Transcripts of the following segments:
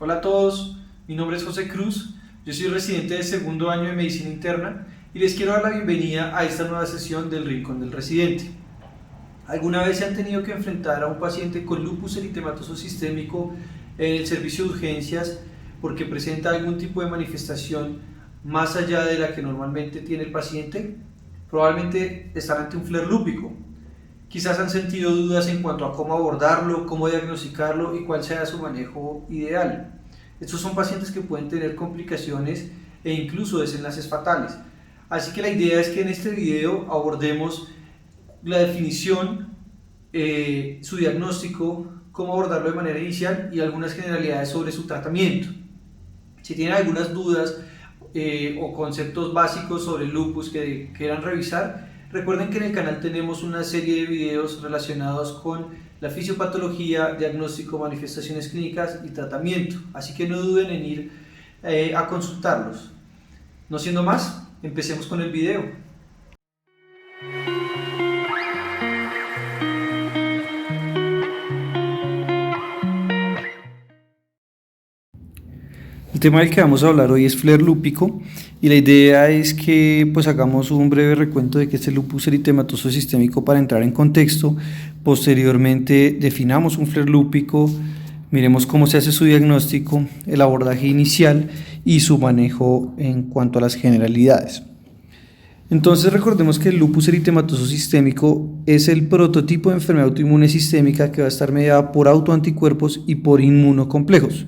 Hola a todos, mi nombre es José Cruz, yo soy residente de segundo año de Medicina Interna y les quiero dar la bienvenida a esta nueva sesión del Rincón del Residente. ¿Alguna vez se han tenido que enfrentar a un paciente con lupus eritematoso sistémico en el servicio de urgencias porque presenta algún tipo de manifestación más allá de la que normalmente tiene el paciente? Probablemente están ante un flare lúpico. Quizás han sentido dudas en cuanto a cómo abordarlo, cómo diagnosticarlo y cuál sea su manejo ideal. Estos son pacientes que pueden tener complicaciones e incluso desenlaces fatales. Así que la idea es que en este video abordemos la definición, su diagnóstico, cómo abordarlo de manera inicial y algunas generalidades sobre su tratamiento. Si tienen algunas dudas o conceptos básicos sobre el lupus que quieran revisar, recuerden que en el canal tenemos una serie de videos relacionados con la fisiopatología, diagnóstico, manifestaciones clínicas y tratamiento, así que no duden en ir a consultarlos. No siendo más, empecemos con el video. El tema del que vamos a hablar hoy es flare lúpico y la idea es que hagamos un breve recuento de qué es el lupus eritematoso sistémico para entrar en contexto. Posteriormente definamos un flare lúpico, miremos cómo se hace su diagnóstico, el abordaje inicial y su manejo en cuanto a las generalidades. Entonces recordemos que el lupus eritematoso sistémico es el prototipo de enfermedad autoinmune sistémica que va a estar mediada por autoanticuerpos y por inmunocomplejos.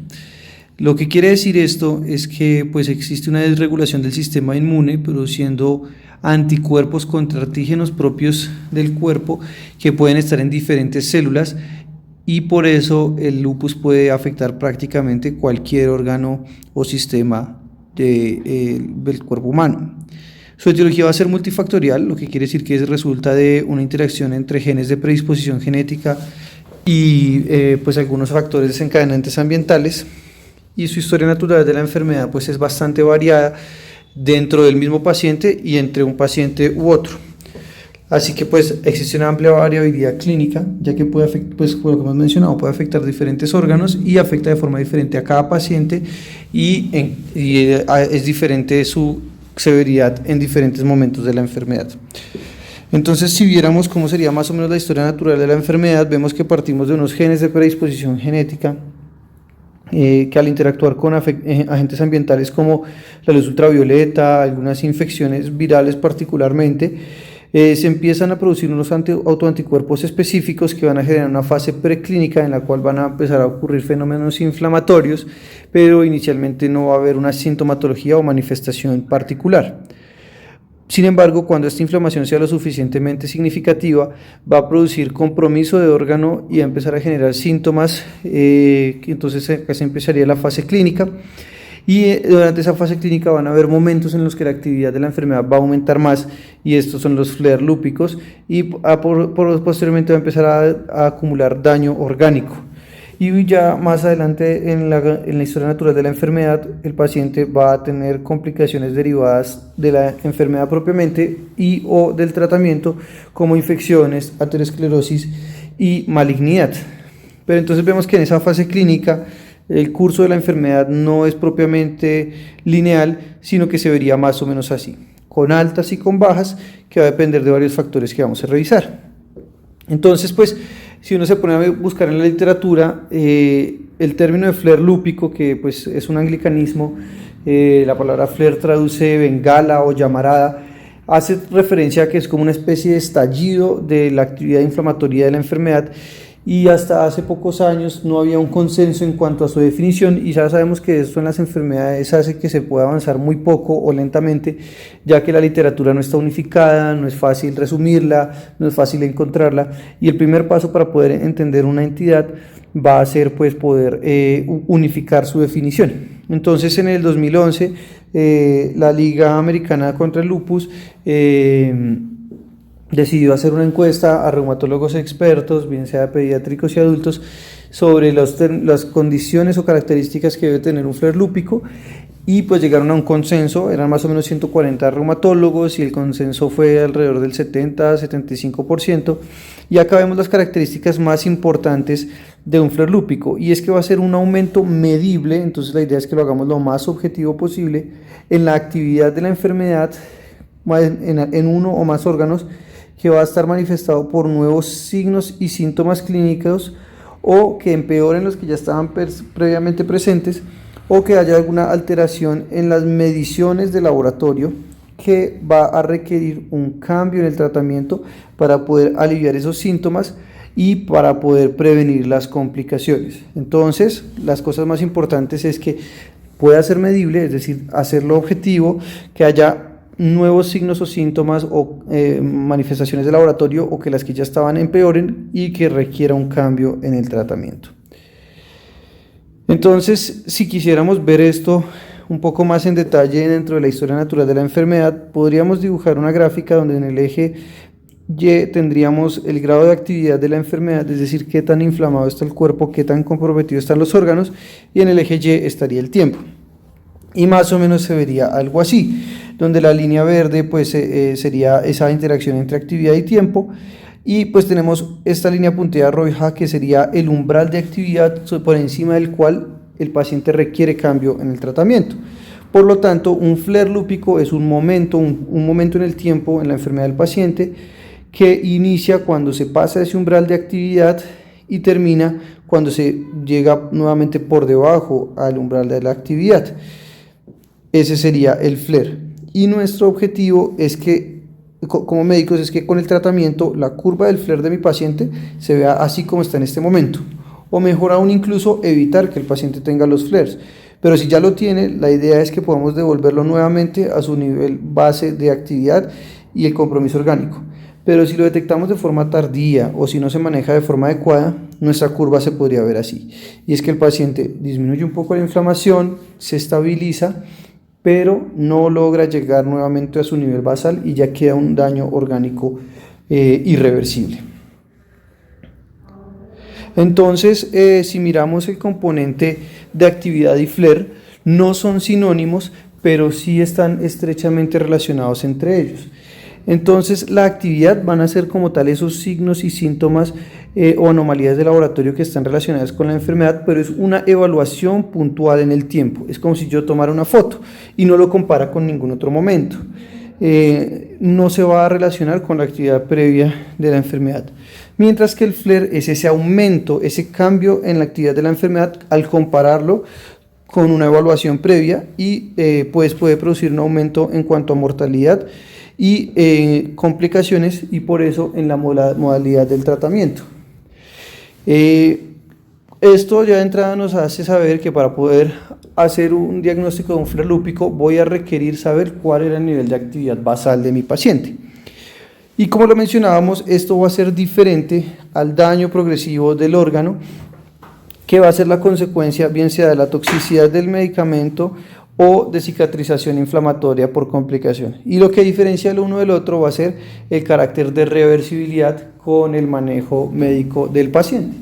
Lo que quiere decir esto es que existe una desregulación del sistema inmune produciendo anticuerpos contra antígenos propios del cuerpo que pueden estar en diferentes células y por eso el lupus puede afectar prácticamente cualquier órgano o sistema del cuerpo humano. Su etiología va a ser multifactorial, lo que quiere decir que resulta de una interacción entre genes de predisposición genética y algunos factores desencadenantes ambientales. Y su historia natural de la enfermedad es bastante variada dentro del mismo paciente y entre un paciente u otro. Así que existe una amplia variabilidad clínica, ya que puede afectar, como hemos mencionado, puede afectar diferentes órganos y afecta de forma diferente a cada paciente y es diferente su severidad en diferentes momentos de la enfermedad. Entonces, si viéramos cómo sería más o menos la historia natural de la enfermedad, vemos que partimos de unos genes de predisposición genética que al interactuar con agentes ambientales como la luz ultravioleta, algunas infecciones virales particularmente, se empiezan a producir unos autoanticuerpos específicos que van a generar una fase preclínica en la cual van a empezar a ocurrir fenómenos inflamatorios, pero inicialmente no va a haber una sintomatología o manifestación particular. Sin embargo, cuando esta inflamación sea lo suficientemente significativa, va a producir compromiso de órgano y a empezar a generar síntomas, entonces acá se empezaría la fase clínica y durante esa fase clínica van a haber momentos en los que la actividad de la enfermedad va a aumentar más y estos son los flare lúpicos y posteriormente va a empezar a acumular daño orgánico. Y ya más adelante en la historia natural de la enfermedad, el paciente va a tener complicaciones derivadas de la enfermedad propiamente y o del tratamiento como infecciones, aterosclerosis y malignidad. Pero entonces vemos que en esa fase clínica el curso de la enfermedad no es propiamente lineal, sino que se vería más o menos así, con altas y con bajas, que va a depender de varios factores que vamos a revisar. Entonces, si uno se pone a buscar en la literatura, el término de flare lúpico, que es un anglicanismo, la palabra flare traduce bengala o llamarada, hace referencia a que es como una especie de estallido de la actividad inflamatoria de la enfermedad y hasta hace pocos años no había un consenso en cuanto a su definición y ya sabemos que esto en las enfermedades hace que se pueda avanzar muy poco o lentamente, ya que la literatura no está unificada, no es fácil resumirla, no es fácil encontrarla y el primer paso para poder entender una entidad va a ser poder unificar su definición. Entonces en el 2011 la Liga Americana contra el Lupus decidió hacer una encuesta a reumatólogos expertos, bien sea pediátricos y adultos, sobre las condiciones o características que debe tener un flare lúpico y pues llegaron a un consenso, eran más o menos 140 reumatólogos y el consenso fue alrededor del 70-75%, y acá vemos las características más importantes de un flare lúpico, y es que va a ser un aumento medible. Entonces la idea es que lo hagamos lo más objetivo posible en la actividad de la enfermedad en uno o más órganos, que va a estar manifestado por nuevos signos y síntomas clínicos, o que empeoren los que ya estaban previamente presentes, o que haya alguna alteración en las mediciones de laboratorio que va a requerir un cambio en el tratamiento para poder aliviar esos síntomas y para poder prevenir las complicaciones. Entonces, las cosas más importantes es que pueda ser medible, es decir, hacerlo objetivo, que haya nuevos signos o síntomas o manifestaciones de laboratorio, o que las que ya estaban empeoren y que requiera un cambio en el tratamiento. Entonces, si quisiéramos ver esto un poco más en detalle dentro de la historia natural de la enfermedad, podríamos dibujar una gráfica donde en el eje Y tendríamos el grado de actividad de la enfermedad, es decir, qué tan inflamado está el cuerpo, qué tan comprometido están los órganos, y en el eje Y estaría el tiempo. Y más o menos se vería algo así, donde la línea verde pues sería esa interacción entre actividad y tiempo, y pues tenemos esta línea punteada roja que sería el umbral de actividad por encima del cual el paciente requiere cambio en el tratamiento. Por lo tanto, un flare lúpico es un momento en el tiempo en la enfermedad del paciente que inicia cuando se pasa ese umbral de actividad y termina cuando se llega nuevamente por debajo al umbral de la actividad. Ese sería el flare. Y nuestro objetivo es que, como médicos, es que con el tratamiento la curva del flare de mi paciente se vea así como está en este momento, o mejor aún, incluso evitar que el paciente tenga los flares. Pero si ya lo tiene, la idea es que podamos devolverlo nuevamente a su nivel base de actividad y el compromiso orgánico. Pero si lo detectamos de forma tardía o si no se maneja de forma adecuada, nuestra curva se podría ver así. Y es que el paciente disminuye un poco la inflamación, se estabiliza, pero no logra llegar nuevamente a su nivel basal y ya queda un daño orgánico irreversible. Entonces, si miramos el componente de actividad y flare, no son sinónimos, pero sí están estrechamente relacionados entre ellos. Entonces, la actividad van a ser como tal esos signos y síntomas o anomalías de laboratorio que están relacionadas con la enfermedad, pero es una evaluación puntual en el tiempo. Es como si yo tomara una foto y no lo compara con ningún otro momento. No se va a relacionar con la actividad previa de la enfermedad. Mientras que el flare es ese aumento, ese cambio en la actividad de la enfermedad al compararlo con una evaluación previa, y pues puede producir un aumento en cuanto a mortalidad y complicaciones, y por eso en la modalidad del tratamiento. Esto ya de entrada nos hace saber que para poder hacer un diagnóstico de un flare lúpico voy a requerir saber cuál era el nivel de actividad basal de mi paciente. Y como lo mencionábamos, esto va a ser diferente al daño progresivo del órgano, que va a ser la consecuencia bien sea de la toxicidad del medicamento o de cicatrización inflamatoria por complicación. Y lo que diferencia el uno del otro va a ser el carácter de reversibilidad con el manejo médico del paciente.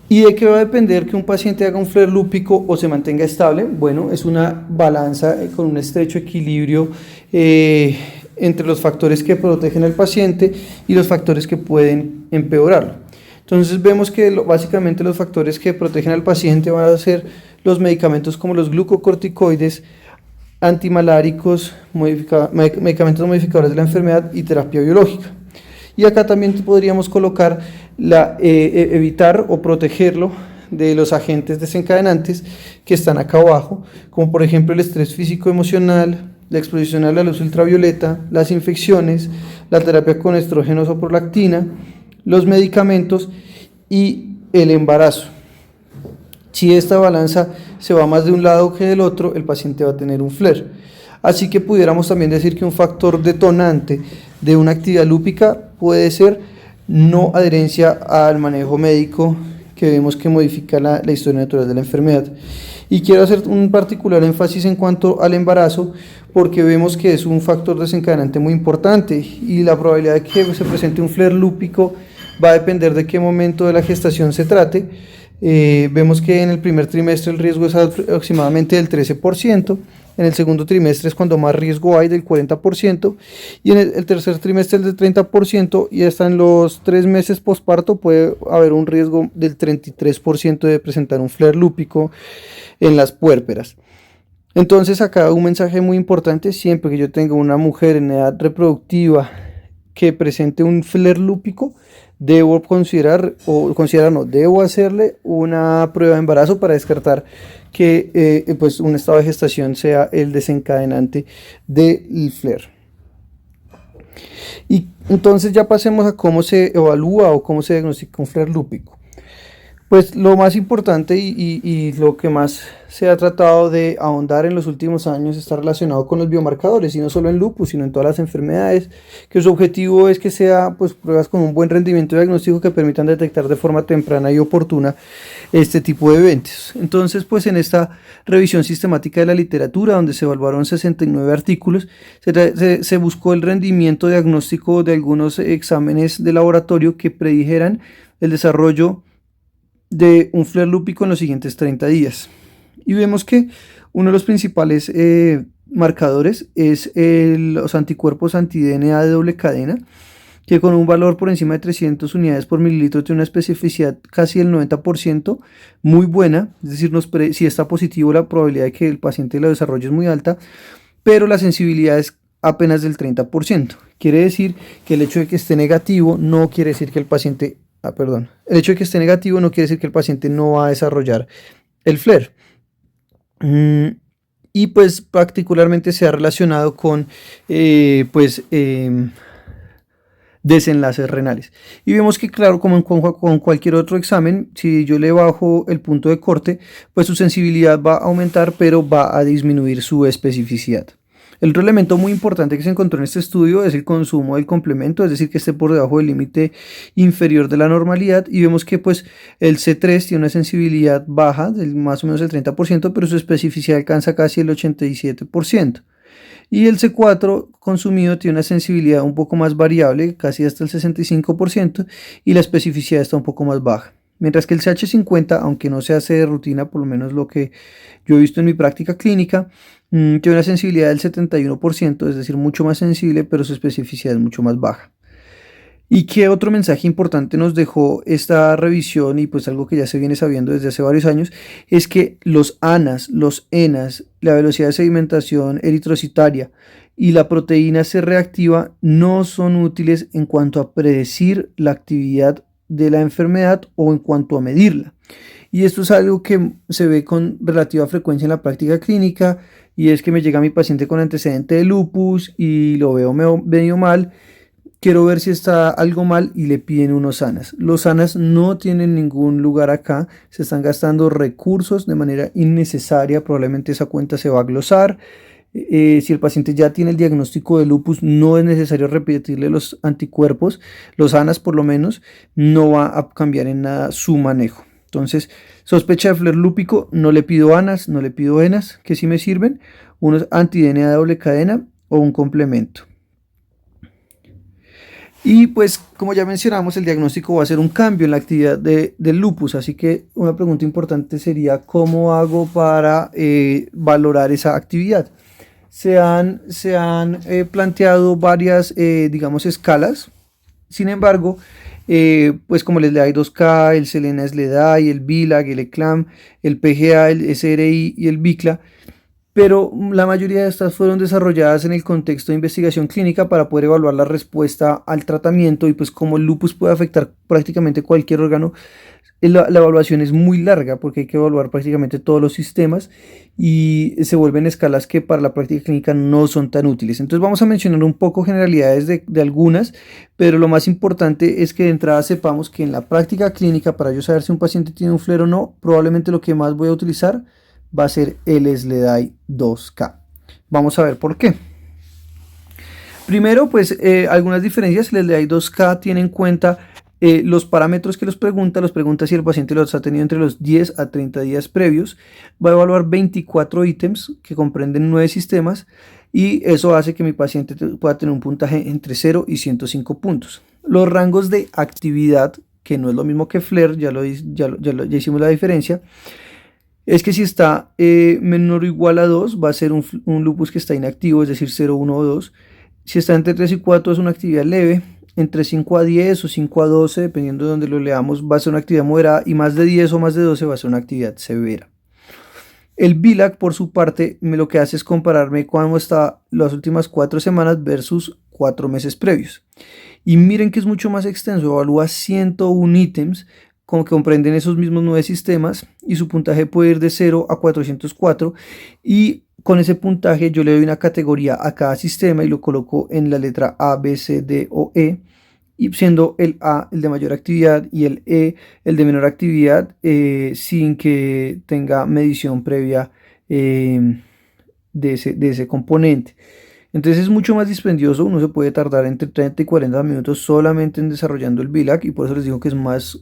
¿Y de qué va a depender que un paciente haga un flare lúpico o se mantenga estable? Bueno, es una balanza con un estrecho equilibrio entre los factores que protegen al paciente y los factores que pueden empeorarlo. Entonces vemos que básicamente los factores que protegen al paciente van a ser los medicamentos como los glucocorticoides, antimaláricos, medicamentos modificadores de la enfermedad y terapia biológica. Y acá también podríamos colocar evitar o protegerlo de los agentes desencadenantes que están acá abajo, como por ejemplo el estrés físico-emocional, la exposición a la luz ultravioleta, las infecciones, la terapia con estrógenos o prolactina, los medicamentos y el embarazo. Si esta balanza se va más de un lado que del otro, el paciente va a tener un flare. Así que pudiéramos también decir que un factor detonante de una actividad lúpica puede ser no adherencia al manejo médico, que vemos que modifica la historia natural de la enfermedad. Y quiero hacer un particular énfasis en cuanto al embarazo, porque vemos que es un factor desencadenante muy importante y la probabilidad de que se presente un flare lúpico va a depender de qué momento de la gestación se trate, Vemos que en el primer trimestre el riesgo es aproximadamente del 13%, en el segundo trimestre es cuando más riesgo hay, del 40%, y en el tercer trimestre el del 30%, y hasta en los 3 meses posparto puede haber un riesgo del 33% de presentar un flare lúpico en las puérperas. Entonces acá un mensaje muy importante: siempre que yo tenga una mujer en edad reproductiva que presente un flare lúpico, debo debo hacerle una prueba de embarazo para descartar que pues un estado de gestación sea el desencadenante del flare. Y entonces ya pasemos a cómo se evalúa o cómo se diagnostica un flare lúpico. Pues lo más importante y lo que más se ha tratado de ahondar en los últimos años está relacionado con los biomarcadores, y no solo en lupus, sino en todas las enfermedades, que su objetivo es que sea pues pruebas con un buen rendimiento diagnóstico que permitan detectar de forma temprana y oportuna este tipo de eventos. Entonces, pues en esta revisión sistemática de la literatura, donde se evaluaron 69 artículos, se buscó el rendimiento diagnóstico de algunos exámenes de laboratorio que predijeran el desarrollo de un flare lúpico en los siguientes 30 días. Y vemos que uno de los principales marcadores es los anticuerpos anti-DNA de doble cadena, que con un valor por encima de 300 unidades por mililitro tiene una especificidad casi del 90%, muy buena. Es decir, si está positivo, la probabilidad de que el paciente lo desarrolle es muy alta, pero la sensibilidad es apenas del 30%. Quiere decir que el hecho de que esté negativo no quiere decir que el paciente el hecho de que esté negativo no quiere decir que el paciente no va a desarrollar el flare. Y pues particularmente se ha relacionado con desenlaces renales. Y vemos que, claro, como con cualquier otro examen, si yo le bajo el punto de corte, pues su sensibilidad va a aumentar, pero va a disminuir su especificidad. El otro elemento muy importante que se encontró en este estudio es el consumo del complemento, es decir, que esté por debajo del límite inferior de la normalidad, y vemos que pues el C3 tiene una sensibilidad baja, del más o menos el 30%, pero su especificidad alcanza casi el 87%. Y el C4 consumido tiene una sensibilidad un poco más variable, casi hasta el 65%, y la especificidad está un poco más baja. Mientras que el CH50, aunque no se hace de rutina, por lo menos lo que yo he visto en mi práctica clínica, tiene una sensibilidad del 71%, es decir, mucho más sensible, pero su especificidad es mucho más baja. ¿Y qué otro mensaje importante nos dejó esta revisión? Y pues algo que ya se viene sabiendo desde hace varios años, es que los ANAS, los ENAS, la velocidad de sedimentación eritrocitaria y la proteína C reactiva no son útiles en cuanto a predecir la actividad de la enfermedad o en cuanto a medirla. Y esto es algo que se ve con relativa frecuencia en la práctica clínica, y es que me llega mi paciente con antecedente de lupus y lo veo medio mal, quiero ver si está algo mal y le piden unos ANAS. Los ANAS no tienen ningún lugar acá, se están gastando recursos de manera innecesaria, probablemente esa cuenta se va a glosar. Si el paciente ya tiene el diagnóstico de lupus, no es necesario repetirle los anticuerpos, los ANAS por lo menos, no va a cambiar en nada su manejo. Entonces, sospecha de flare lúpico, no le pido ANAS, no le pido ENAS, que sí me sirven, unos anti-DNA de doble cadena o un complemento. Y pues, como ya mencionamos, el diagnóstico va a ser un cambio en la actividad del lupus, así que una pregunta importante sería: ¿cómo hago para valorar esa actividad? Se han planteado varias, digamos, escalas. Sin embargo, pues como el SLEDAI-2K, el Selena-SLEDAI, el BILAG, el ECLAM, el PGA, el SRI y el BICLA, pero la mayoría de estas fueron desarrolladas en el contexto de investigación clínica para poder evaluar la respuesta al tratamiento. Y pues como el lupus puede afectar prácticamente cualquier órgano, la evaluación es muy larga porque hay que evaluar prácticamente todos los sistemas y se vuelven escalas que para la práctica clínica no son tan útiles. Entonces vamos a mencionar un poco generalidades de algunas, pero lo más importante es que de entrada sepamos que en la práctica clínica, para yo saber si un paciente tiene un flare o no, probablemente lo que más voy a utilizar va a ser el SLEDAI-2K. Vamos a ver por qué. Primero, pues algunas diferencias. El SLEDAI-2K tiene en cuenta los parámetros que los pregunta si el paciente los ha tenido entre los 10 a 30 días previos. Va a evaluar 24 ítems que comprenden 9 sistemas, y eso hace que mi paciente pueda tener un puntaje entre 0 y 105 puntos. Los rangos de actividad que no es lo mismo que FLIR, ya hicimos la diferencia, es que si está menor o igual a 2 va a ser un lupus que está inactivo, es decir, 0, 1 o 2. Si está entre 3 y 4 es una actividad leve, entre 5 a 10 o 5 a 12, dependiendo de donde lo leamos, va a ser una actividad moderada, y más de 10 o más de 12 va a ser una actividad severa. El BILAG, por su parte, lo que hace es compararme cómo está las últimas 4 semanas versus 4 meses previos. Y miren que es mucho más extenso, evalúa 101 ítems, como que comprenden esos mismos 9 sistemas, y su puntaje puede ir de 0 a 404, y con ese puntaje yo le doy una categoría a cada sistema y lo coloco en la letra A, B, C, D o E, y siendo el A el de mayor actividad y el E el de menor actividad, sin que tenga medición previa de ese componente. Entonces es mucho más dispendioso, uno se puede tardar entre 30 y 40 minutos solamente en desarrollando el BILAG, y por eso les digo que es más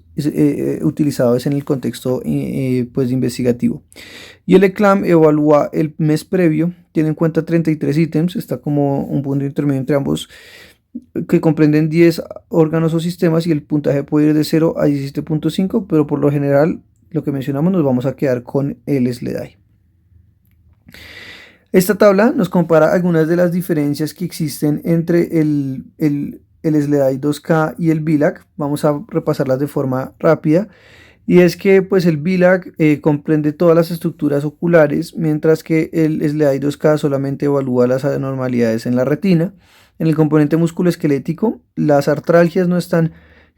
utilizado en el contexto pues investigativo. Y el ECLAM evalúa el mes previo, tiene en cuenta 33 ítems, está como un punto intermedio entre ambos, que comprenden 10 órganos o sistemas, y el puntaje puede ir de 0 a 17.5, pero por lo general, lo que mencionamos, nos vamos a quedar con el SLEDAI. Esta tabla nos compara algunas de las diferencias que existen entre el SLEDAI 2K y el BILAG. Vamos a repasarlas de forma rápida. Y es que pues el BILAG comprende todas las estructuras oculares, mientras que el SLEDAI 2K solamente evalúa las anormalidades en la retina. En el componente musculoesquelético, las artralgias no están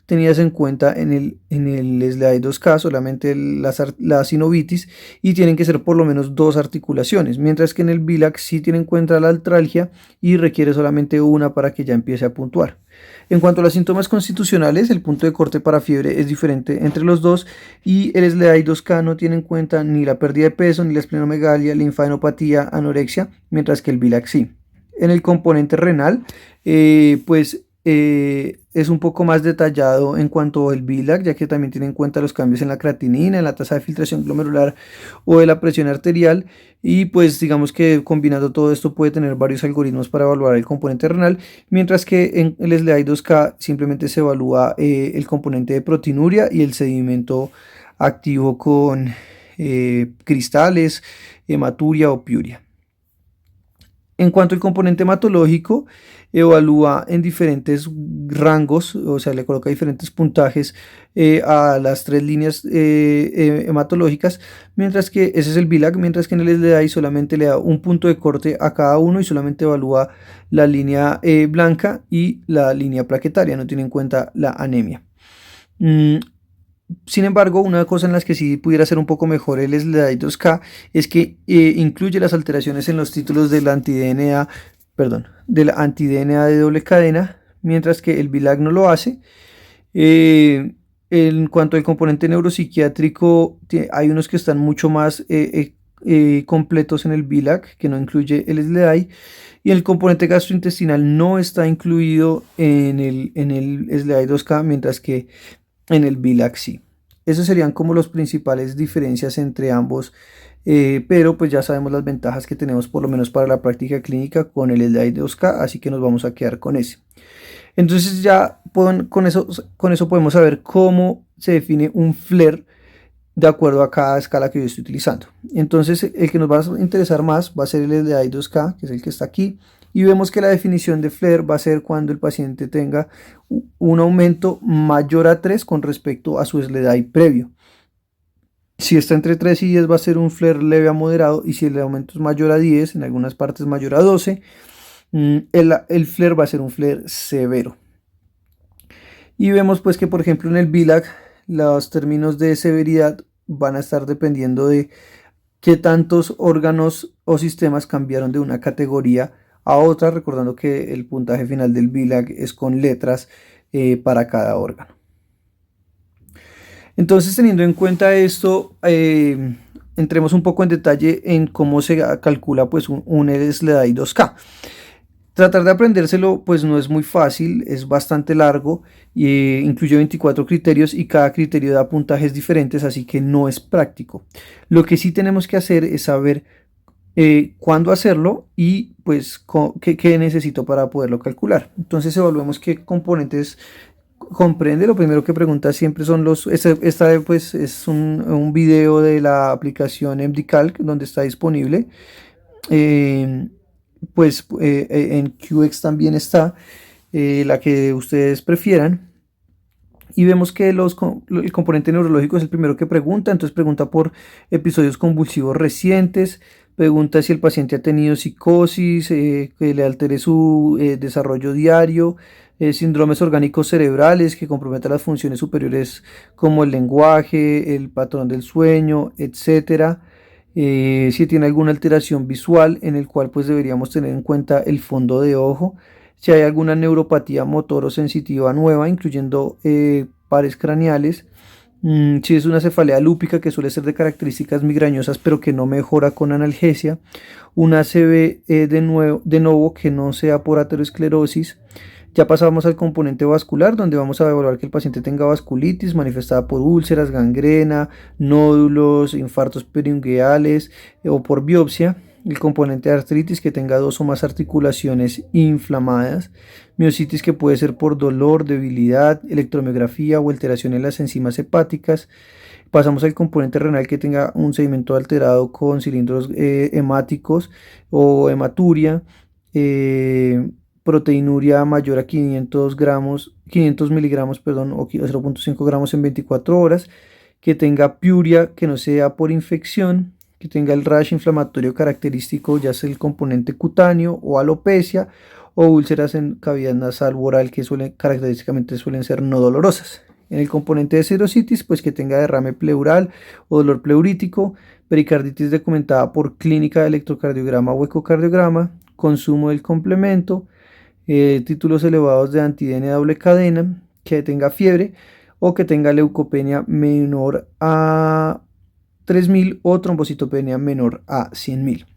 tenidas en cuenta en el SLEDAI 2K, solamente la sinovitis, y tienen que ser por lo menos 2 articulaciones, mientras que en el BILAG sí tiene en cuenta la artralgia y requiere solamente una para que ya empiece a puntuar. En cuanto a los síntomas constitucionales, el punto de corte para fiebre es diferente entre los dos, y el SLEDAI 2K no tiene en cuenta ni la pérdida de peso, ni la esplenomegalia, linfadenopatía, anorexia, mientras que el BILAG sí. En el componente renal, es un poco más detallado en cuanto al BILAG, ya que también tiene en cuenta los cambios en la creatinina, en la tasa de filtración glomerular o de la presión arterial, y pues digamos que combinando todo esto puede tener varios algoritmos para evaluar el componente renal, mientras que en el SLEDAI 2K simplemente se evalúa el componente de proteinuria y el sedimento activo con cristales, hematuria o piuria. En cuanto al componente hematológico, evalúa en diferentes rangos, o sea, le coloca diferentes puntajes a las 3 líneas hematológicas, mientras que ese es el BILAG, mientras que en el SLEDAI solamente le da un punto de corte a cada uno y solamente evalúa la línea blanca y la línea plaquetaria, no tiene en cuenta la anemia. Sin embargo, una cosa en las que sí pudiera ser un poco mejor el SLEDAI 2K es que incluye las alteraciones en los títulos del anti-DNA de doble cadena, mientras que el BILAG no lo hace. En cuanto al componente neuropsiquiátrico, hay unos que están mucho más completos en el BILAG, que no incluye el SLEDAI, y el componente gastrointestinal no está incluido en el SLEDAI 2K, mientras que en el BILAG sí. Esas serían como las principales diferencias entre ambos, pero pues ya sabemos las ventajas que tenemos por lo menos para la práctica clínica con el SLEDAI 2K, así que nos vamos a quedar con ese. Entonces ya con eso podemos saber cómo se define un FLAIR de acuerdo a cada escala que yo estoy utilizando. Entonces el que nos va a interesar más va a ser el SLEDAI 2K, que es el que está aquí, y vemos que la definición de FLAIR va a ser cuando el paciente tenga un aumento mayor a 3 con respecto a su SLEDAI previo. Si está entre 3 y 10 va a ser un FLAIR leve a moderado, y si el aumento es mayor a 10, en algunas partes mayor a 12, el FLAIR va a ser un FLAIR severo. Y vemos pues que por ejemplo en el BILAG los términos de severidad van a estar dependiendo de qué tantos órganos o sistemas cambiaron de una categoría a otra, recordando que el puntaje final del BILAG es con letras para cada órgano. Entonces, teniendo en cuenta esto, entremos un poco en detalle en cómo se calcula pues un SLEDAI 2K. Tratar de aprendérselo pues no es muy fácil, es bastante largo, incluye 24 criterios y cada criterio da puntajes diferentes, así que no es práctico. Lo que sí tenemos que hacer es saber cuándo hacerlo y pues qué necesito para poderlo calcular. Entonces evaluemos qué componentes comprende. Lo primero que pregunta siempre son esta pues es un video de la aplicación MDCalc donde está disponible. Eh, en QX también está, la que ustedes prefieran. Y vemos que el componente neurológico es el primero que pregunta, entonces pregunta por episodios convulsivos recientes, pregunta si el paciente ha tenido psicosis, que le altere su desarrollo diario, síndromes orgánicos cerebrales que comprometan las funciones superiores como el lenguaje, el patrón del sueño, etcétera. Si tiene alguna alteración visual, en el cual pues deberíamos tener en cuenta el fondo de ojo. Si hay alguna neuropatía motor o sensitiva nueva, incluyendo pares craneales. Si es una cefalea lúpica que suele ser de características migrañosas pero que no mejora con analgesia. Una ACV de nuevo que no sea por aterosclerosis. Ya pasamos al componente vascular, donde vamos a evaluar que el paciente tenga vasculitis manifestada por úlceras, gangrena, nódulos, infartos periungueales o por biopsia. El componente de artritis que tenga 2 o más articulaciones inflamadas, miositis que puede ser por dolor, debilidad, electromiografía o alteración en las enzimas hepáticas. Pasamos al componente renal que tenga un sedimento alterado con cilindros hemáticos o hematuria, proteinuria mayor a 500 miligramos, perdón, o 0.5 gramos en 24 horas, que tenga piuria que no sea por infección, que tenga el rash inflamatorio característico, ya sea el componente cutáneo o alopecia, o úlceras en cavidad nasal o oral que característicamente suelen ser no dolorosas. En el componente de serositis, pues que tenga derrame pleural o dolor pleurítico, pericarditis documentada por clínica de electrocardiograma o ecocardiograma, consumo del complemento, títulos elevados de anti-ADN doble cadena, que tenga fiebre o que tenga leucopenia menor a 3.000 o trombocitopenia menor a 100.000.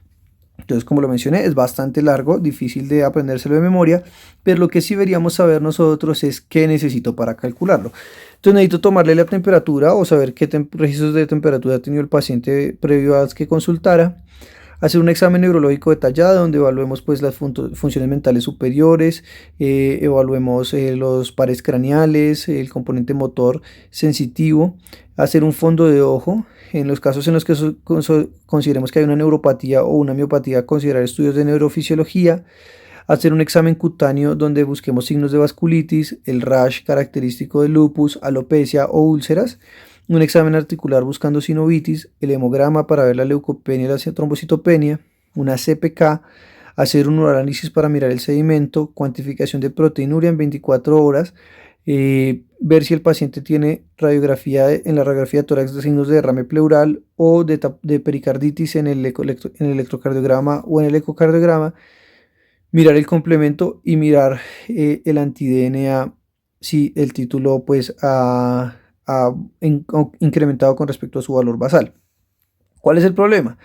Entonces, como lo mencioné, es bastante largo, difícil de aprendérselo de memoria, pero lo que sí deberíamos saber nosotros es qué necesito para calcularlo. Entonces necesito tomarle la temperatura o saber qué registros de temperatura ha tenido el paciente previo a que consultara. Hacer un examen neurológico detallado donde evaluemos pues las funciones mentales superiores, evaluemos los pares craneales, el componente motor sensitivo, hacer un fondo de ojo. En los casos en los que consideremos que hay una neuropatía o una miopatía, considerar estudios de neurofisiología, hacer un examen cutáneo donde busquemos signos de vasculitis, el rash característico de lupus, alopecia o úlceras, un examen articular buscando sinovitis, el hemograma para ver la leucopenia y la trombocitopenia, una CPK, hacer un análisis para mirar el sedimento, cuantificación de proteinuria en 24 horas, ver si el paciente tiene en la radiografía de tórax de signos de derrame pleural o de pericarditis en el electrocardiograma o en el ecocardiograma, mirar el complemento y mirar el anti-DNA si el título pues ha incrementado con respecto a su valor basal. ¿Cuál es el problema?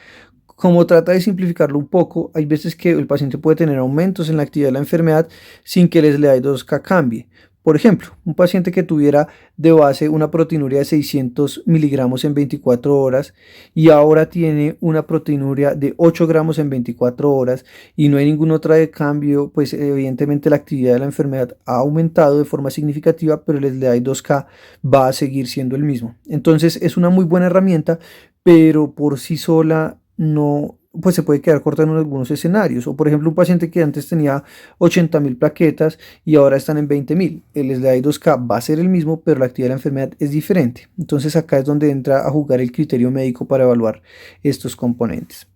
Como trata de simplificarlo un poco, hay veces que el paciente puede tener aumentos en la actividad de la enfermedad sin que el SLEDAI-2K cambie. Por ejemplo, un paciente que tuviera de base una proteinuria de 600 miligramos en 24 horas y ahora tiene una proteinuria de 8 gramos en 24 horas y no hay ningún otro de cambio, pues evidentemente la actividad de la enfermedad ha aumentado de forma significativa, pero el SLEDAI-2K va a seguir siendo el mismo. Entonces es una muy buena herramienta, pero por sí sola no, pues se puede quedar corta en algunos escenarios. O por ejemplo, un paciente que antes tenía 80.000 plaquetas y ahora están en 20.000. El SLEDAI-2K va a ser el mismo, pero la actividad de la enfermedad es diferente. Entonces acá es donde entra a jugar el criterio médico para evaluar estos componentes.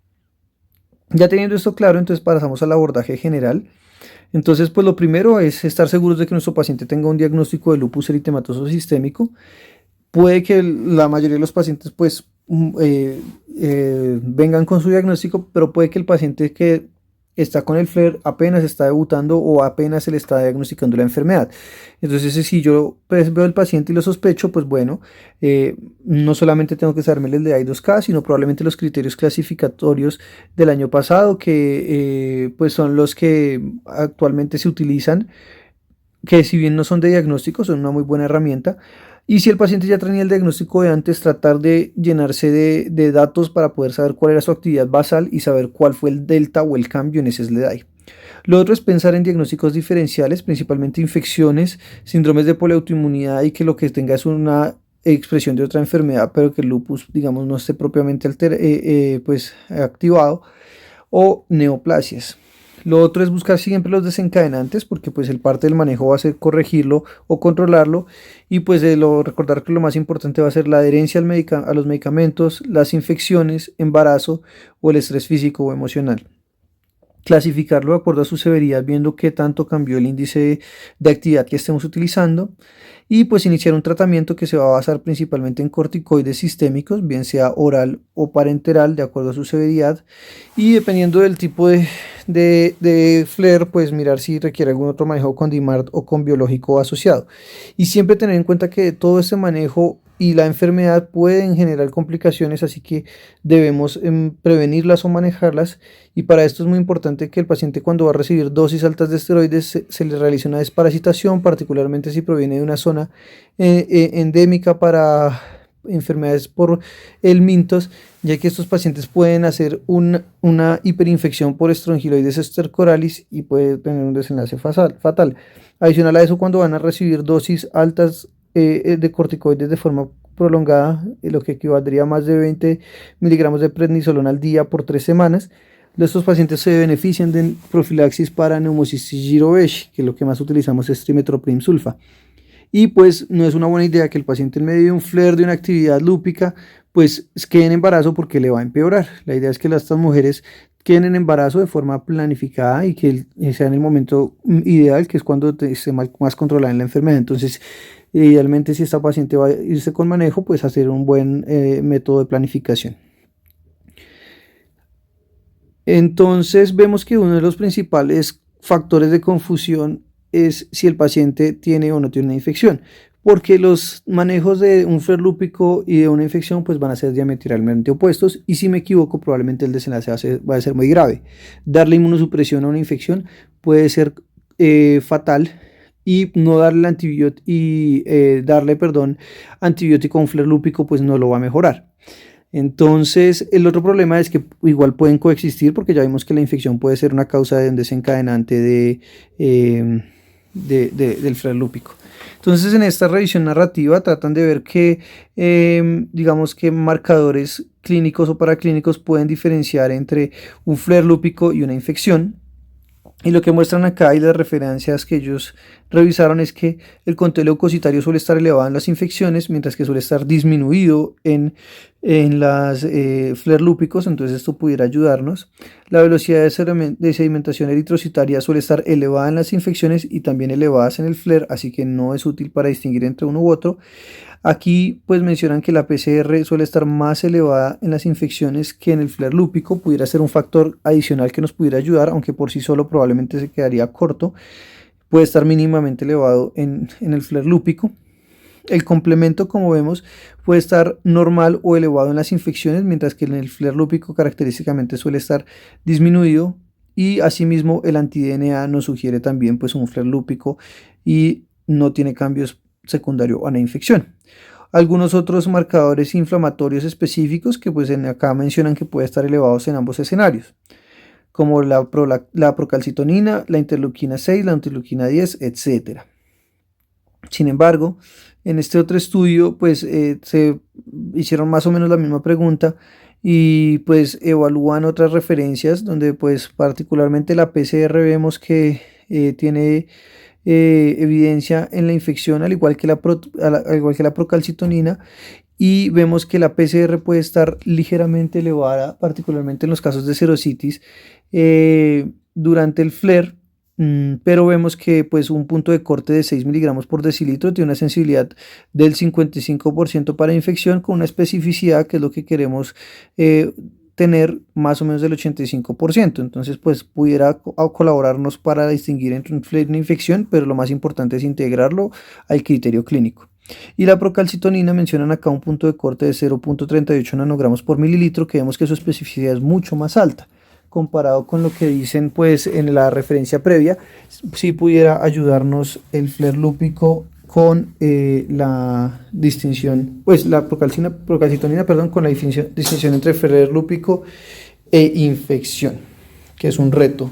Ya teniendo esto claro, entonces pasamos al abordaje general. Entonces, pues lo primero es estar seguros de que nuestro paciente tenga un diagnóstico de lupus eritematoso sistémico. Puede que la mayoría de los pacientes pues vengan con su diagnóstico, pero puede que el paciente que está con el FLAIR apenas está debutando o apenas se le está diagnosticando la enfermedad. Entonces, si yo pues, veo al paciente y lo sospecho, pues bueno, no solamente tengo que saberme el SLEDAI-2K, sino probablemente los criterios clasificatorios del año pasado, que pues son los que actualmente se utilizan, que si bien no son de diagnóstico, son una muy buena herramienta. Y si el paciente ya tenía el diagnóstico de antes, tratar de llenarse de datos para poder saber cuál era su actividad basal y saber cuál fue el delta o el cambio en ese SLEDAI. Lo otro es pensar en diagnósticos diferenciales, principalmente infecciones, síndromes de poliautoinmunidad y que lo que tenga es una expresión de otra enfermedad, pero que el lupus, digamos, no esté propiamente pues, activado, o neoplasias. Lo otro es buscar siempre los desencadenantes, porque pues el parte del manejo va a ser corregirlo o controlarlo, y pues recordar que lo más importante va a ser la adherencia a los medicamentos, las infecciones, embarazo o el estrés físico o emocional. Clasificarlo de acuerdo a su severidad, viendo qué tanto cambió el índice de actividad que estemos utilizando, y pues iniciar un tratamiento que se va a basar principalmente en corticoides sistémicos, bien sea oral o parenteral, de acuerdo a su severidad, y dependiendo del tipo de flare, pues mirar si requiere algún otro manejo con DMARD o con biológico asociado. Y siempre tener en cuenta que todo este manejo y la enfermedad pueden generar complicaciones, así que debemos prevenirlas o manejarlas, y para esto es muy importante que el paciente, cuando va a recibir dosis altas de esteroides, se le realice una desparasitación, particularmente si proviene de una zona endémica para enfermedades por el mintos, ya que estos pacientes pueden hacer una hiperinfección por Strongyloides stercoralis y puede tener un desenlace fatal. Adicional a eso, cuando van a recibir dosis altas de corticoides de forma prolongada, lo que equivaldría a más de 20 miligramos de prednisolona al día por 3 semanas, estos pacientes se benefician de profilaxis para neumocistis girovecii, que lo que más utilizamos es trimethoprim sulfa. Y pues no es una buena idea que el paciente, en medio de un flare de una actividad lúpica, pues quede en embarazo, porque le va a empeorar. La idea es que estas mujeres queden en embarazo de forma planificada y que sea en el momento ideal, que es cuando esté más controlada en la enfermedad. Entonces, idealmente, si esta paciente va a irse con manejo, pues hacer un buen método de planificación. Entonces vemos que uno de los principales factores de confusión es si el paciente tiene o no tiene una infección, porque los manejos de un flare lúpico y de una infección pues van a ser diametralmente opuestos, y si me equivoco probablemente el desenlace va a ser muy grave. Darle inmunosupresión a una infección puede ser fatal, y no darle antibiótico a un flare lúpico pues no lo va a mejorar. Entonces, el otro problema es que igual pueden coexistir, porque ya vimos que la infección puede ser una causa de un desencadenante del flare lúpico. Entonces, en esta revisión narrativa tratan de ver que, digamos, que marcadores clínicos o paraclínicos pueden diferenciar entre un flare lúpico y una infección. Y lo que muestran acá y las referencias que ellos revisaron es que el conteo leucocitario suele estar elevado en las infecciones, mientras que suele estar disminuido en las flare lúpicos. Entonces esto pudiera ayudarnos. La velocidad de sedimentación eritrocitaria suele estar elevada en las infecciones y también elevadas en el flare, así que no es útil para distinguir entre uno u otro. Aquí pues mencionan que la PCR suele estar más elevada en las infecciones que en el flare lúpico. Pudiera ser un factor adicional que nos pudiera ayudar, aunque por sí solo probablemente se quedaría corto. Puede estar mínimamente elevado en el flare lúpico. El complemento, como vemos, puede estar normal o elevado en las infecciones, mientras que en el flare lúpico característicamente suele estar disminuido, y asimismo el anti-DNA nos sugiere también pues un flare lúpico y no tiene cambios secundarios a una infección. Algunos otros marcadores inflamatorios específicos que pues acá mencionan que puede estar elevados en ambos escenarios, como la procalcitonina, la interleuquina 6, la interleuquina 10, etc. Sin embargo, en este otro estudio pues se hicieron más o menos la misma pregunta, y pues evalúan otras referencias donde pues particularmente la PCR vemos que tiene evidencia en la infección, al igual que la procalcitonina, y vemos que la PCR puede estar ligeramente elevada, particularmente en los casos de serositis durante el flare, pero vemos que pues un punto de corte de 6 miligramos por decilitro tiene una sensibilidad del 55% para infección, con una especificidad que es lo que queremos tener más o menos del 85%. Entonces pues pudiera colaborarnos para distinguir entre un flare y una infección, pero lo más importante es integrarlo al criterio clínico. Y la procalcitonina mencionan acá un punto de corte de 0.38 nanogramos por mililitro, que vemos que su especificidad es mucho más alta comparado con lo que dicen pues en la referencia previa. Si pudiera ayudarnos el flare lúpico con la distinción, pues la procalcitonina, perdón, con la distinción entre flare lúpico e infección, que es un reto.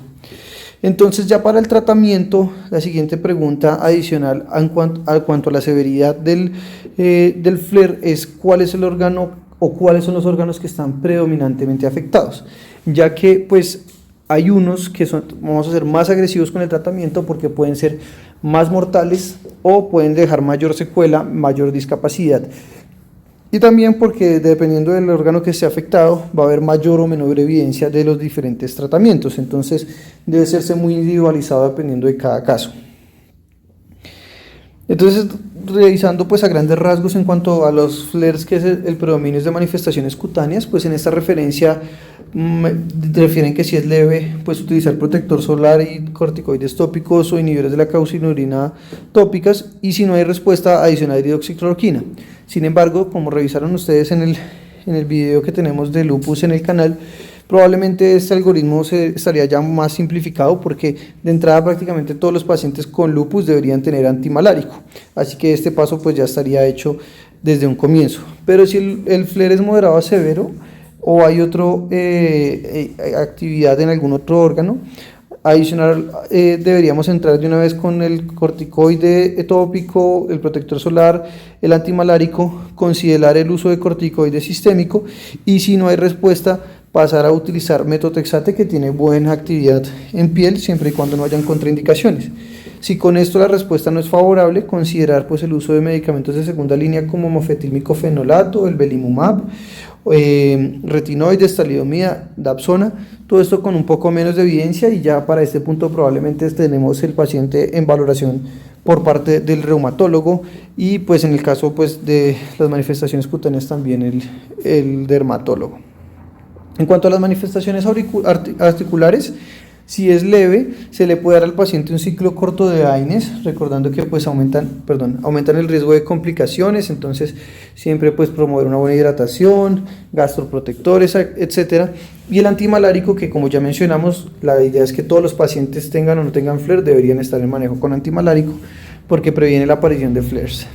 Entonces ya para el tratamiento, la siguiente pregunta adicional a cuanto a la severidad del flare es cuál es el órgano o cuáles son los órganos que están predominantemente afectados, ya que pues hay unos que vamos a ser más agresivos con el tratamiento porque pueden ser más mortales o pueden dejar mayor secuela, mayor discapacidad. Y también porque dependiendo del órgano que esté afectado va a haber mayor o menor evidencia de los diferentes tratamientos, entonces debe serse muy individualizado dependiendo de cada caso. Entonces, revisando pues a grandes rasgos en cuanto a los flares, que es el predominio de manifestaciones cutáneas, pues en esta referencia refieren que si es leve, pues utilizar protector solar y corticoides tópicos o inhibidores de la calcinurina tópicas, y si no hay respuesta, adicionar hidroxicloroquina. Sin embargo, como revisaron ustedes en el video que tenemos de lupus en el canal, probablemente este algoritmo estaría ya más simplificado porque de entrada prácticamente todos los pacientes con lupus deberían tener antimalárico, así que este paso pues ya estaría hecho desde un comienzo. Pero si el flare es moderado a severo o hay otra actividad en algún otro órgano adicional, deberíamos entrar de una vez con el corticoide tópico, el protector solar, el antimalárico, considerar el uso de corticoide sistémico, y si no hay respuesta, pasar a utilizar metotrexate, que tiene buena actividad en piel siempre y cuando no hayan contraindicaciones. Si con esto la respuesta no es favorable, considerar pues el uso de medicamentos de segunda línea como mofetilmicofenolato, el belimumab, retinoides, talidomida, dapsona, todo esto con un poco menos de evidencia, y ya para este punto probablemente tenemos el paciente en valoración por parte del reumatólogo, y pues en el caso pues de las manifestaciones cutáneas también el dermatólogo. En cuanto a las manifestaciones articulares, si es leve, se le puede dar al paciente un ciclo corto de AINES, recordando que pues aumentan el riesgo de complicaciones, entonces siempre pues promover una buena hidratación, gastroprotectores, etcétera. Y el antimalárico, que como ya mencionamos, la idea es que todos los pacientes tengan o no tengan flare deberían estar en manejo con antimalárico porque previene la aparición de flares.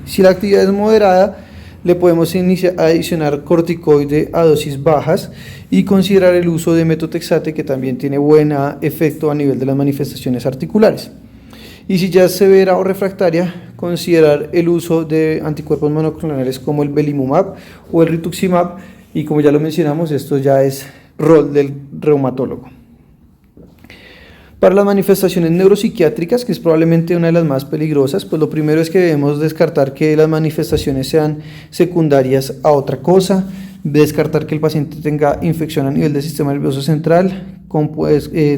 Si la actividad es moderada, le podemos adicionar corticoide a dosis bajas y considerar el uso de metotrexate, que también tiene buen efecto a nivel de las manifestaciones articulares. Y si ya es severa o refractaria, considerar el uso de anticuerpos monoclonales como el belimumab o el rituximab, y como ya lo mencionamos, esto ya es rol del reumatólogo. Para las manifestaciones neuropsiquiátricas, que es probablemente una de las más peligrosas, pues lo primero es que debemos descartar que las manifestaciones sean secundarias a otra cosa, descartar que el paciente tenga infección a nivel del sistema nervioso central, con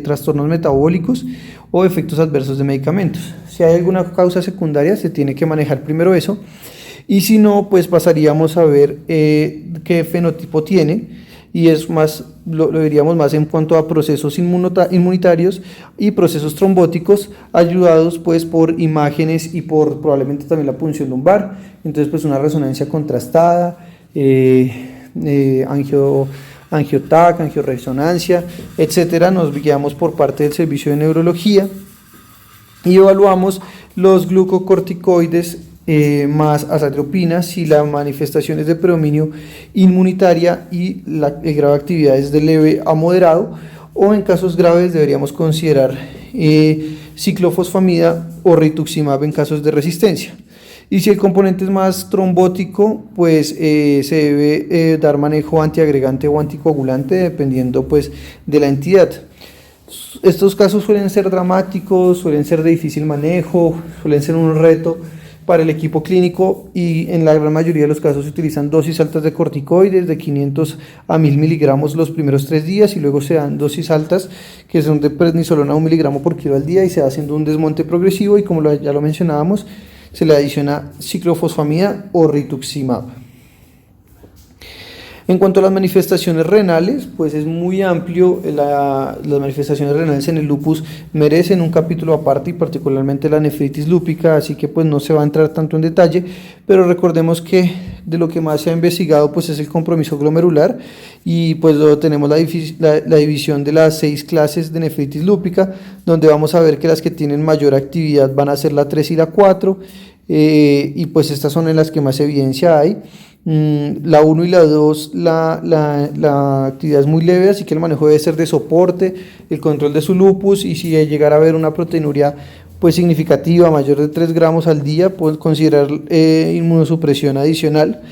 trastornos metabólicos o efectos adversos de medicamentos. Si hay alguna causa secundaria, se tiene que manejar primero eso, y si no, pues pasaríamos a ver qué fenotipo tiene, y es más, lo diríamos más en cuanto a procesos inmunitarios y procesos trombóticos, ayudados pues por imágenes y por probablemente también la punción lumbar. Entonces pues una resonancia contrastada, angiotac, angioresonancia, etcétera. Nos guiamos por parte del servicio de neurología y evaluamos los glucocorticoides más azatropina si la manifestación es de predominio inmunitaria y el grado de actividad es de leve a moderado, o en casos graves deberíamos considerar ciclofosfamida o rituximab en casos de resistencia. Y si el componente es más trombótico, pues se debe dar manejo antiagregante o anticoagulante dependiendo pues de la entidad. Estos casos suelen ser dramáticos, suelen ser de difícil manejo, suelen ser un reto para el equipo clínico, y en la gran mayoría de los casos se utilizan dosis altas de corticoides de 500 a 1000 miligramos los primeros 3 días, y luego se dan dosis altas que son de prednisolona 1 miligramo por kilo al día, y se va haciendo un desmonte progresivo, y como ya lo mencionábamos, se le adiciona ciclofosfamida o rituximab. En cuanto a las manifestaciones renales, pues es muy amplio. Las manifestaciones renales en el lupus merecen un capítulo aparte, y particularmente la nefritis lúpica, así que pues no se va a entrar tanto en detalle, pero recordemos que de lo que más se ha investigado pues es el compromiso glomerular, y pues tenemos la división de las 6 clases de nefritis lúpica, donde vamos a ver que las que tienen mayor actividad van a ser la 3 y la 4, y pues estas son en las que más evidencia hay. La 1 y la 2, la actividad es muy leve, así que el manejo debe ser de soporte, el control de su lupus, y si llegara a haber una proteinuria pues significativa, mayor de 3 gramos al día, pues considerar inmunosupresión adicional.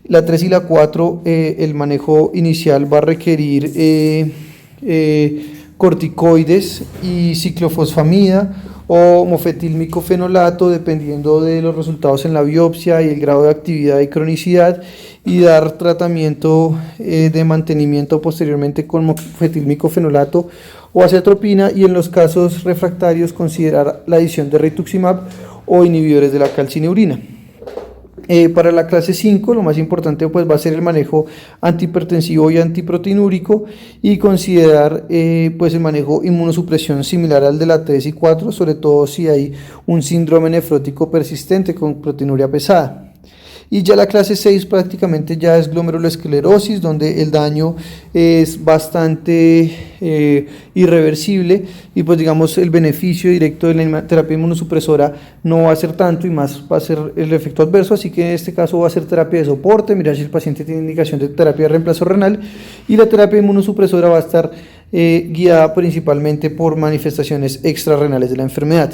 La 3 y la 4, el manejo inicial va a requerir corticoides y ciclofosfamida o mofetilmicofenolato, dependiendo de los resultados en la biopsia y el grado de actividad y cronicidad, y dar tratamiento de mantenimiento posteriormente con mofetilmicofenolato o acetropina, y en los casos refractarios considerar la adición de rituximab o inhibidores de la calcineurina. Para la clase 5 lo más importante pues va a ser el manejo antihipertensivo y antiproteinúrico, y considerar pues el manejo inmunosupresión similar al de la 3 y 4, sobre todo si hay un síndrome nefrótico persistente con proteinuria pesada. Y ya la clase 6 prácticamente ya es glomerulosclerosis, donde el daño es bastante irreversible, y pues digamos el beneficio directo de la terapia inmunosupresora no va a ser tanto, y más va a ser el efecto adverso, así que en este caso va a ser terapia de soporte, mirar si el paciente tiene indicación de terapia de reemplazo renal, y la terapia inmunosupresora va a estar guiada principalmente por manifestaciones extrarrenales de la enfermedad.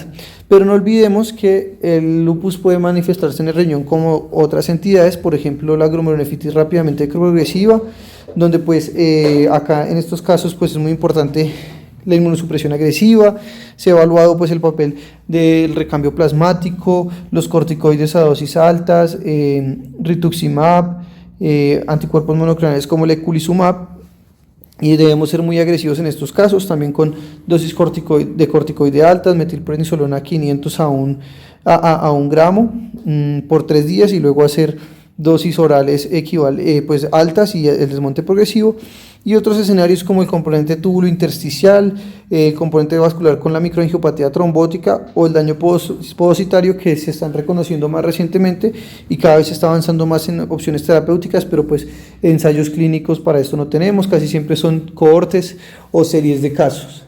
Pero no olvidemos que el lupus puede manifestarse en el riñón como otras entidades, por ejemplo la glomerulonefritis rápidamente progresiva, donde pues acá en estos casos pues es muy importante la inmunosupresión agresiva. Se ha evaluado pues el papel del recambio plasmático, los corticoides a dosis altas, rituximab, anticuerpos monoclonales como el eculizumab, y debemos ser muy agresivos en estos casos, también con dosis de corticoide altas, metilprednisolona 500 a 1 gramo por 3 días, y luego hacer dosis orales pues altas y el desmonte progresivo. Y otros escenarios como el componente túbulo intersticial, el componente vascular con la microangiopatía trombótica o el daño podocitario, que se están reconociendo más recientemente y cada vez se está avanzando más en opciones terapéuticas, pero pues ensayos clínicos para esto no tenemos, casi siempre son cohortes o series de casos.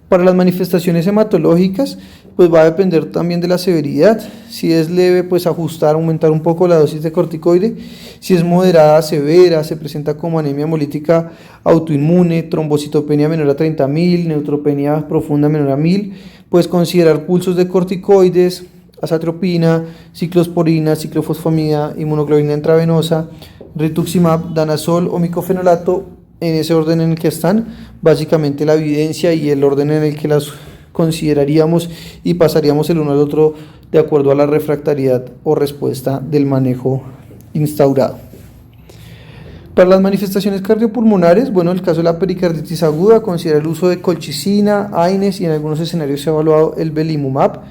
Para las manifestaciones hematológicas, pues va a depender también de la severidad. Si es leve, pues ajustar, aumentar un poco la dosis de corticoide. Si es moderada, severa, se presenta como anemia hemolítica autoinmune, trombocitopenia menor a 30.000, neutropenia profunda menor a 1.000, pues considerar pulsos de corticoides, azatropina, ciclosporina, ciclofosfamida, inmunoglobulina intravenosa, rituximab, danazol o micofenolato, en ese orden en el que están, básicamente la evidencia y el orden en el que las consideraríamos y pasaríamos el uno al otro de acuerdo a la refractariedad o respuesta del manejo instaurado. Para las manifestaciones cardiopulmonares, bueno, en el caso de la pericarditis aguda, considera el uso de colchicina, AINES, y en algunos escenarios se ha evaluado el belimumab.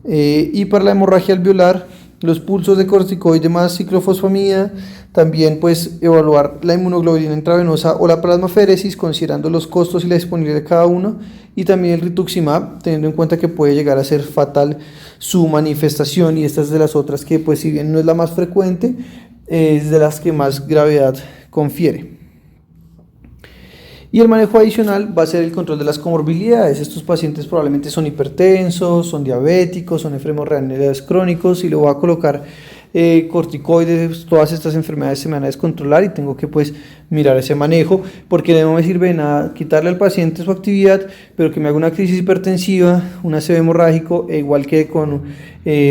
Y para la hemorragia alveolar, los pulsos de corticoide más ciclofosfamida, también pues evaluar la inmunoglobulina intravenosa o la plasmaferesis, considerando los costos y la disponibilidad de cada uno, y también el rituximab, teniendo en cuenta que puede llegar a ser fatal su manifestación, y esta es de las otras que pues si bien no es la más frecuente, es de las que más gravedad confiere. Y el manejo adicional va a ser el control de las comorbilidades. Estos pacientes probablemente son hipertensos, son diabéticos, son enfermos renales crónicos, y le voy a colocar corticoides. Todas estas enfermedades se me van a descontrolar y tengo que pues mirar ese manejo, porque no me sirve de nada quitarle al paciente su actividad, pero que me haga una crisis hipertensiva, un ACV hemorrágico, igual que con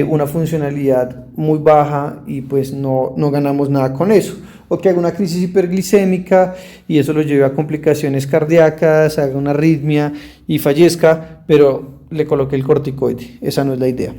una funcionalidad muy baja, y pues no ganamos nada con eso. O que haga una crisis hiperglicémica y eso lo lleve a complicaciones cardíacas, haga una arritmia y fallezca, pero le coloqué el corticoide. Esa no es la idea.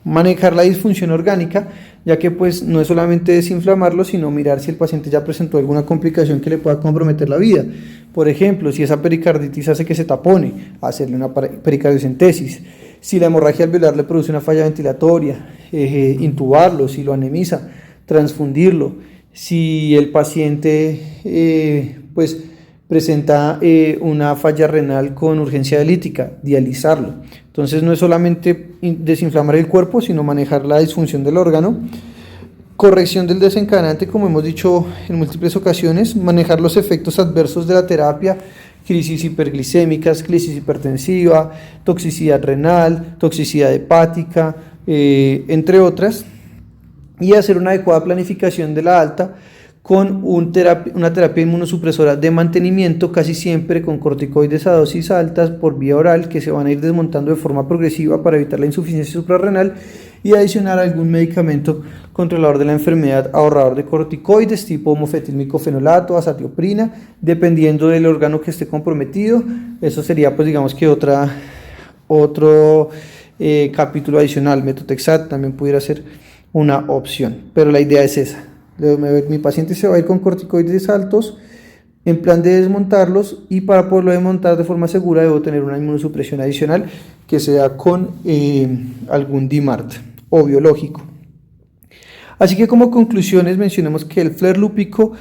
Manejar la disfunción orgánica, ya que pues no es solamente desinflamarlo, sino mirar si el paciente ya presentó alguna complicación que le pueda comprometer la vida. Por ejemplo, si esa pericarditis hace que se tapone, hacerle una pericardiocentesis. Si la hemorragia alveolar le produce una falla ventilatoria, intubarlo. Si lo anemiza, transfundirlo. Si el paciente pues presenta una falla renal con urgencia dialítica, dializarlo. Entonces no es solamente desinflamar el cuerpo, sino manejar la disfunción del órgano. Corrección del desencadenante, como hemos dicho en múltiples ocasiones, manejar los efectos adversos de la terapia, crisis hiperglicémicas, crisis hipertensiva, toxicidad renal, toxicidad hepática, entre otras. y hacer una adecuada planificación de la alta con una terapia inmunosupresora de mantenimiento, casi siempre con corticoides a dosis altas por vía oral, que se van a ir desmontando de forma progresiva para evitar la insuficiencia suprarrenal, y adicionar algún medicamento controlador de la enfermedad, ahorrador de corticoides tipo mofetilmicofenolato, azatioprina, dependiendo del órgano que esté comprometido. Eso sería, pues digamos que otro capítulo adicional. Metotrexato también pudiera ser una opción, pero la idea es esa. Mi paciente se va a ir con corticoides altos en plan de desmontarlos, y para poderlo desmontar de forma segura debo tener una inmunosupresión adicional que sea con algún DMARD o biológico. Así que como conclusiones mencionemos que el flare lúpico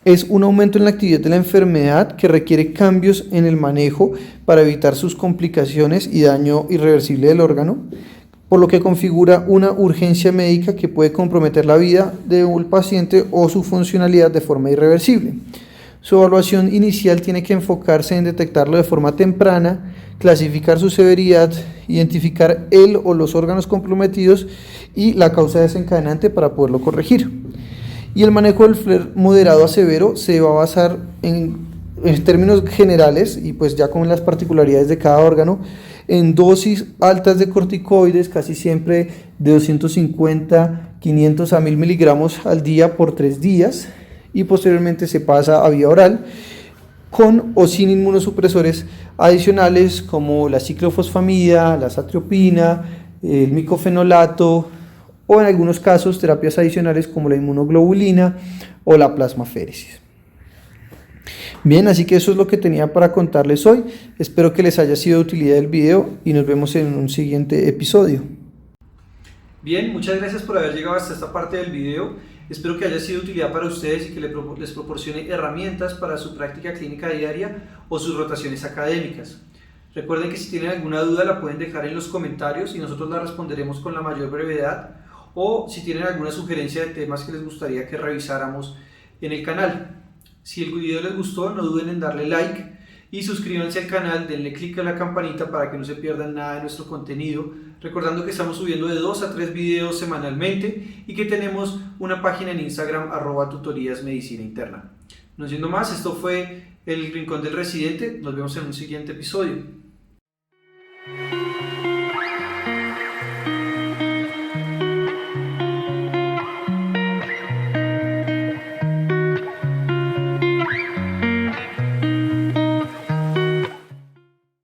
es un aumento en la actividad de la enfermedad que requiere cambios en el manejo para evitar sus complicaciones y daño irreversible del órgano, por lo que configura una urgencia médica que puede comprometer la vida de un paciente o su funcionalidad de forma irreversible. Su evaluación inicial tiene que enfocarse en detectarlo de forma temprana, clasificar su severidad, identificar el o los órganos comprometidos y la causa desencadenante para poderlo corregir. Y el manejo del flare moderado a severo se va a basar en términos generales, y pues ya con las particularidades de cada órgano, en dosis altas de corticoides, casi siempre de 250, 500 a 1000 miligramos al día por 3 días, y posteriormente se pasa a vía oral con o sin inmunosupresores adicionales como la ciclofosfamida, la azathioprina, el micofenolato, o en algunos casos terapias adicionales como la inmunoglobulina o la plasmaféresis. Bien, así que eso es lo que tenía para contarles hoy. Espero que les haya sido de utilidad el video y nos vemos en un siguiente episodio. Bien, muchas gracias por haber llegado hasta esta parte del video. Espero que haya sido de utilidad para ustedes y que les proporcione herramientas para su práctica clínica diaria o sus rotaciones académicas. Recuerden que si tienen alguna duda la pueden dejar en los comentarios y nosotros la responderemos con la mayor brevedad, o si tienen alguna sugerencia de temas que les gustaría que revisáramos en el canal. Si el video les gustó, no duden en darle like y suscríbanse al canal, denle click a la campanita para que no se pierdan nada de nuestro contenido, recordando que estamos subiendo de 2 a 3 videos semanalmente y que tenemos una página en Instagram @tutoríasmedicina interna. No siendo más, esto fue El Rincón del Residente, nos vemos en un siguiente episodio.